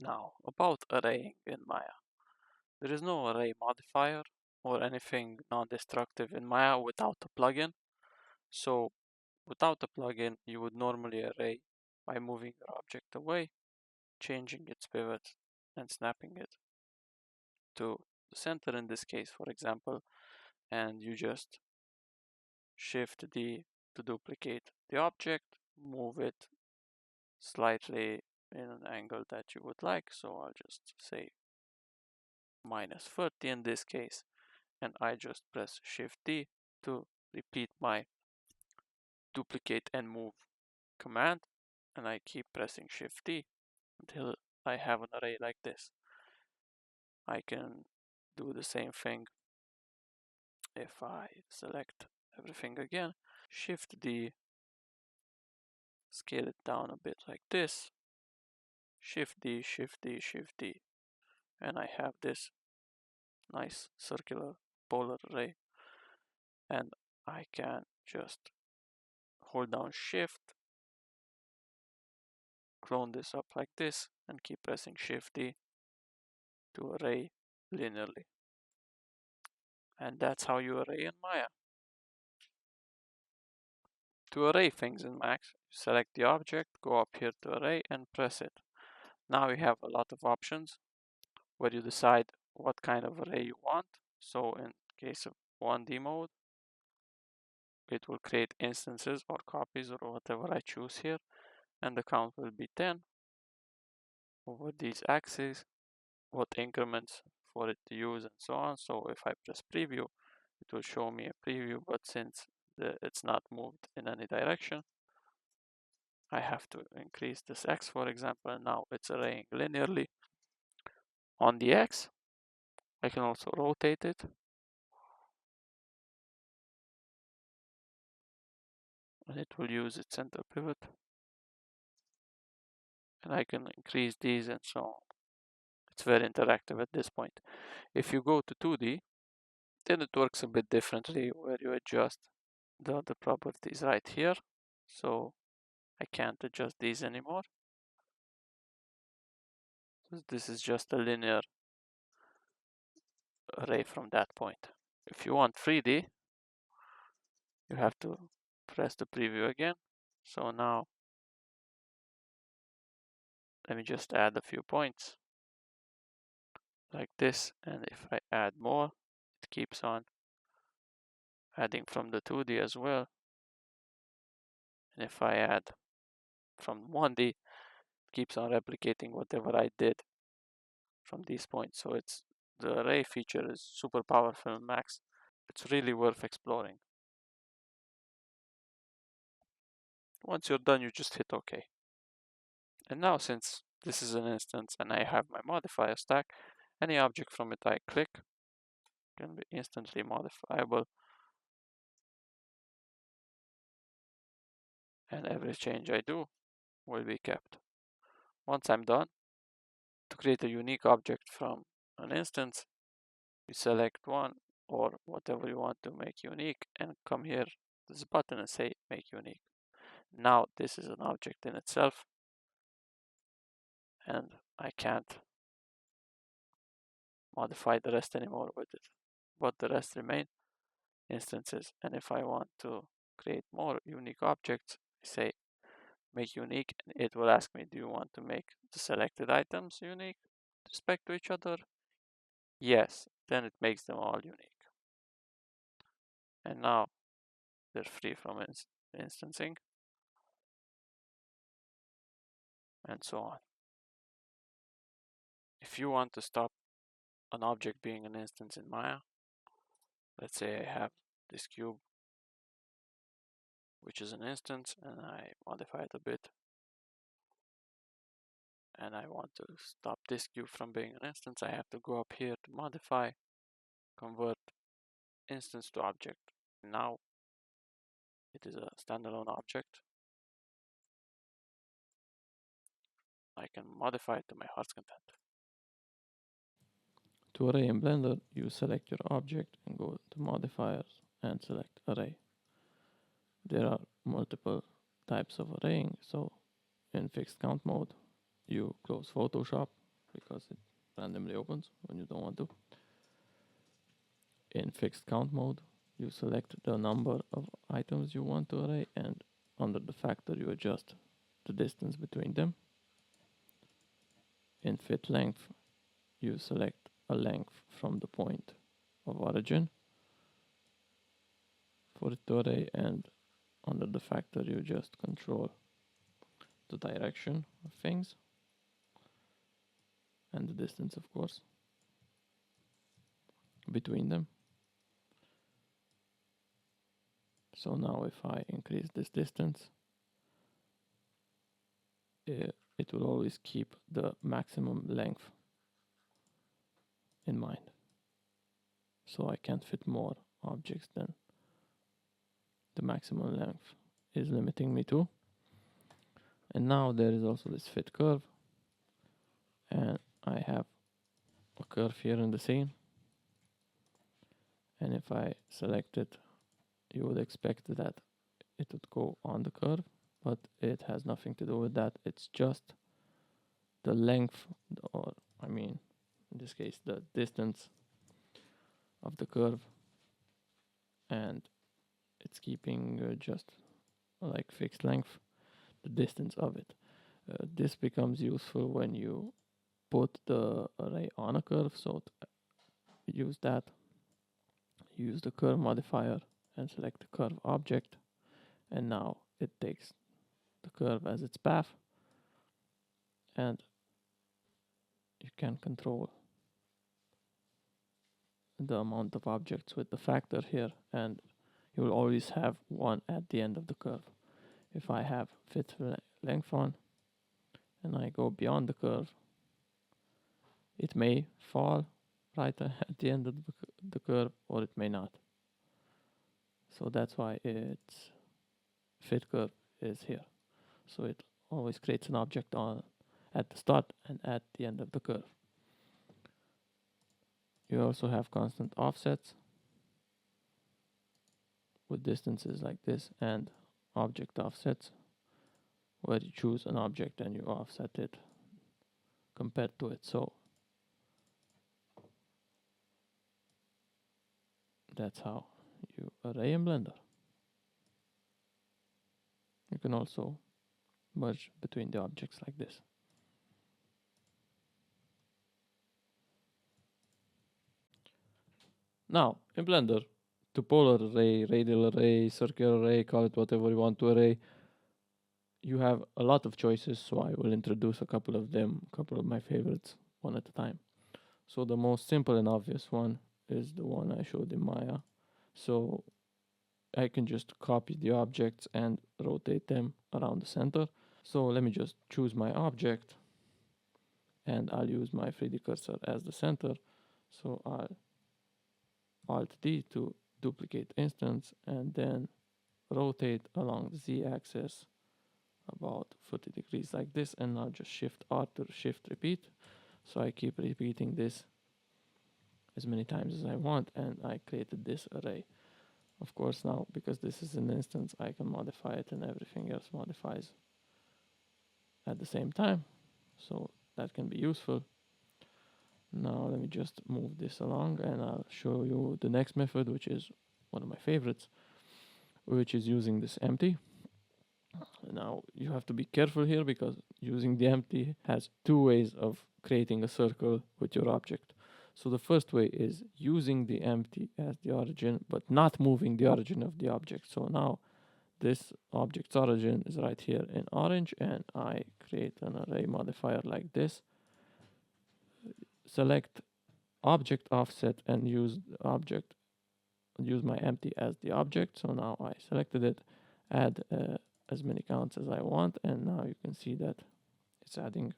Now, about arraying in Maya. There is no array modifier or anything non-destructive in Maya without a plugin. So, without a plugin, you would normally array by moving your object away, changing its pivot, and snapping it to the center in this case, for example, and you just Shift D to duplicate the object, move it slightly in an angle that you would like. So I'll just say -30 in this case, and I just press Shift D to repeat my duplicate and move command, and I keep pressing Shift D until I have an array like this. I can do the same thing if I select everything again, Shift D, scale it down a bit like this, Shift D, Shift D, Shift D, and I have this nice circular polar array. And I can just hold down Shift, clone this up like this, and keep pressing Shift D to array linearly. And that's how you array in Maya. To array things in Max, select the object, go up here to array and press it. Now you have a lot of options where you decide what kind of array you want. So in case of 1D mode, it will create instances or copies or whatever I choose here, and the count will be 10 over these axes, what increments for it to use and so on. So if I press preview, it will show me a preview, but since it's not moved in any direction, I have to increase this X, for example, and now it's arraying linearly on the X. I can also rotate it. And it will use its center pivot. And I can increase these and so on. It's very interactive at this point. If you go to 2D, then it works a bit differently where you adjust the other properties right here. So I can't adjust these anymore. So this is just a linear array from that point. If you want 3D, you have to press the preview again. So now let me just add a few points like this, and if I add more, it keeps on adding from the 2D as well. And if I add from 1D, it keeps on replicating whatever I did from these points. So it's the array feature is super powerful in Max. It's really worth exploring. Once you're done, you just hit OK. And now since this is an instance and I have my modifier stack, any object from it I click can be instantly modifiable, and every change I do will be kept. Once I'm done, to create a unique object from an instance, you select one or whatever you want to make unique and come here to this button and say make unique. Now this is an object in itself and I can't modify the rest anymore with it, but the rest remain instances. And if I want to create more unique objects, I say make unique, and it will ask me, do you want to make the selected items unique with respect to each other? Yes, then it makes them all unique. And now they're free from instancing and so on. If you want to stop an object being an instance in Maya, let's say I have this cube, which is an instance, and I modify it a bit, and I want to stop this cube from being an instance, I have to go up here to modify, convert instance to object. Now it is a standalone object. I can modify it to my heart's content. To array in Blender, you select your object and go to modifiers and select array. There are multiple types of arraying, so in fixed count mode, you close Photoshop because it randomly opens when you don't want to. In fixed count mode, you select the number of items you want to array, and under the factor you adjust the distance between them. In fit length, you select a length from the point of origin for it to array, and under the factor you just control the direction of things and the distance, of course, between them. So now if I increase this distance, it will always keep the maximum length in mind. So I can't fit more objects than the maximum length is limiting me to. And now there is also this fit curve, and I have a curve here in the scene, and if I select it, you would expect that it would go on the curve, but it has nothing to do with that. It's just the length, or I mean in this case the distance of the curve, and it's keeping just like fixed length, the distance of it. This becomes useful when you put the array on a curve, so to use that, use the curve modifier and select the curve object, and now it takes the curve as its path, and you can control the amount of objects with the factor here, and you will always have one at the end of the curve. If I have fit length on and I go beyond the curve, it may fall right at the end of the curve, or it may not. So that's why its fit curve is here. So it always creates an object on at the start and at the end of the curve. You also have constant offsets with distances like this, and object offsets, where you choose an object and you offset it compared to it. So that's how you array in Blender. You can also merge between the objects like this. Now, in Blender, to polar array, radial array, circular array, call it whatever you want to array, you have a lot of choices, so I will introduce a couple of them, a couple of my favorites, one at a time. So the most simple and obvious one is the one I showed in Maya. So I can just copy the objects and rotate them around the center. So let me just choose my object, and I'll use my 3D cursor as the center. So I'll Alt-D to duplicate instance, and then rotate along the Z-axis about 40 degrees like this, and now just Shift R to Shift repeat. So I keep repeating this as many times as I want, and I created this array. Of course, now because this is an instance, I can modify it, and everything else modifies at the same time. So that can be useful. Now let me just move this along, and I'll show you the next method, which is one of my favorites, which is using this empty. Now you have to be careful here, because using the empty has two ways of creating a circle with your object. So the first way is using the empty as the origin, but not moving the origin of the object. So now this object's origin is right here in orange, and I create an array modifier like this. Select object offset and use my empty as the object. So now I selected it, add as many counts as I want, and now you can see that it's adding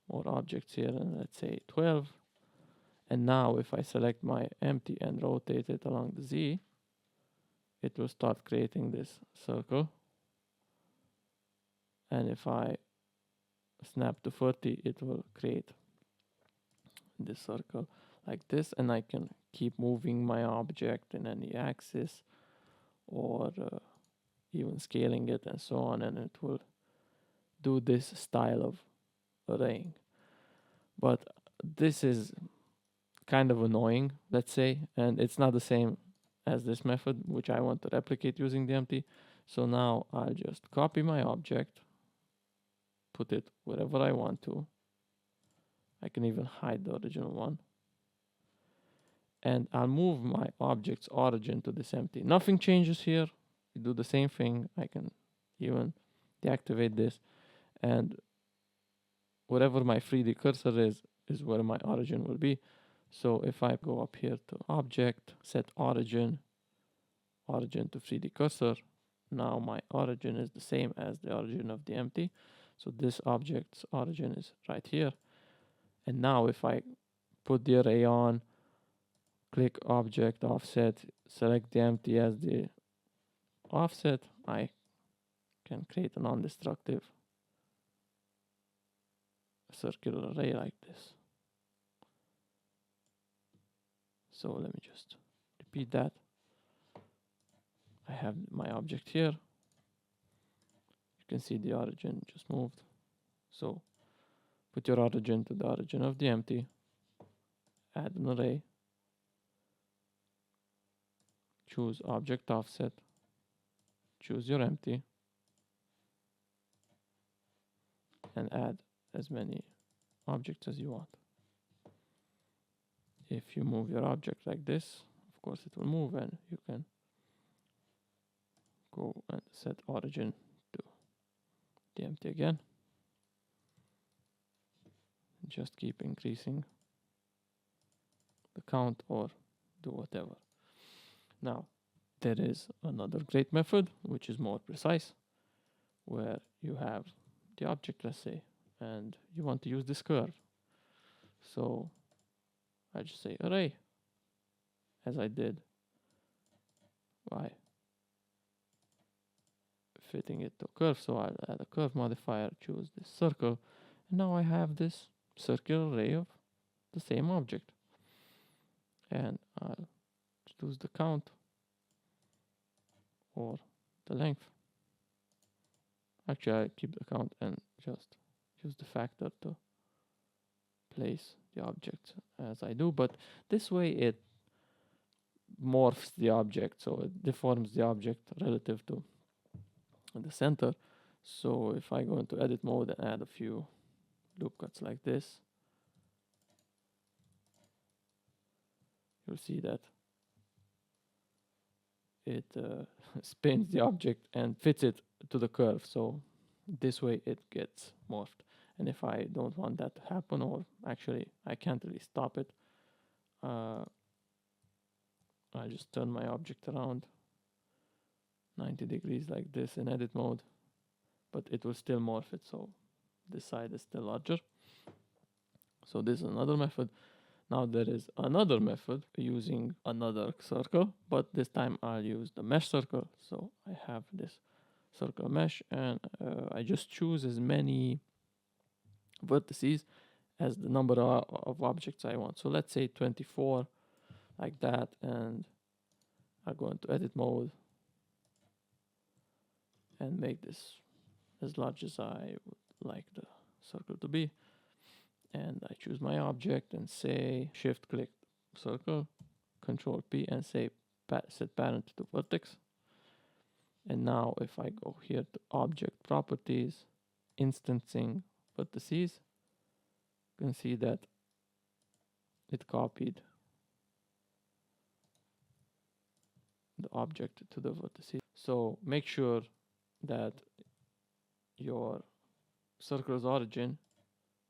more objects here, and let's say 12. And now if I select my empty and rotate it along the Z, it will start creating this circle. And if I snap to 30, it will create this circle like this, and I can keep moving my object in any axis, or even scaling it and so on, and it will do this style of arraying. But this is kind of annoying, let's say, and it's not the same as this method, which I want to replicate using the empty. So now I'll just copy my object, put it wherever I want to. I can even hide the original one. And I'll move my object's origin to this empty. Nothing changes here. We do the same thing. I can even deactivate this. And wherever my 3D cursor is where my origin will be. So if I go up here to object, set origin to 3D cursor, now my origin is the same as the origin of the empty. So this object's origin is right here. And now if I put the array on, click object offset, select the empty as the offset, I can create a non-destructive circular array like this. So let me just repeat that. I have my object here. You can see the origin just moved. So put your origin to the origin of the empty, add an array, choose object offset, choose your empty, and add as many objects as you want. If you move your object like this, of course it will move, and you can go and set origin to the empty again. Just keep increasing the count or do whatever. Now, there is another great method which is more precise, where you have the object, let's say, and you want to use this curve. So I just say array, as I did by fitting it to a curve. So I'll add a curve modifier, choose this circle, and now I have this circular array of the same object. And I'll choose the count or the length. Actually, I keep the count and just use the factor to place the object as I do, but this way it morphs the object, so it deforms the object relative to the center. So if I go into edit mode and add a few loop cuts like this, you'll see that it spins the object and fits it to the curve. So this way it gets morphed. And if I don't want that to happen, or actually I can't really stop it, I just turn my object around 90 degrees like this in edit mode, but it will still morph it, so this side is still larger. So this is another method. Now there is another method using another circle, but this time I'll use the mesh circle. So I have this circle mesh, and I just choose as many vertices as the number of objects I want. So let's say 24, like that, and I'll go into edit mode and make this as large as I would like the circle to be. And I choose my object and say shift click circle, control P, and say set parent to vertex. And now if I go here to object properties, instancing vertices, you can see that it copied the object to the vertices. So make sure that your circle's origin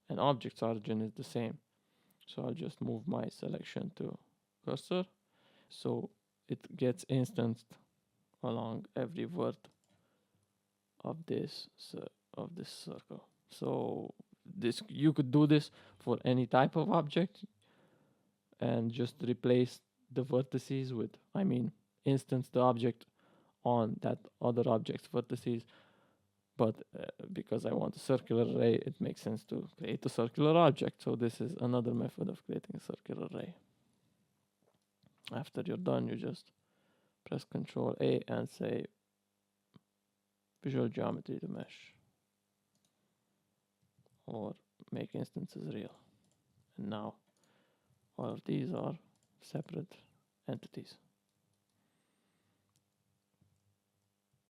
and object's origin is the same. So I'll just move my selection to cursor, so it gets instanced along every vert of this circle. So this, you could do this for any type of object and just replace the vertices with, I mean, instance the object on that other object's vertices. But because I want a circular array, it makes sense to create a circular object. So this is another method of creating a circular array. After you're done, you just press Ctrl A and say visual geometry to mesh, or make instances real. and now all of these are separate entities.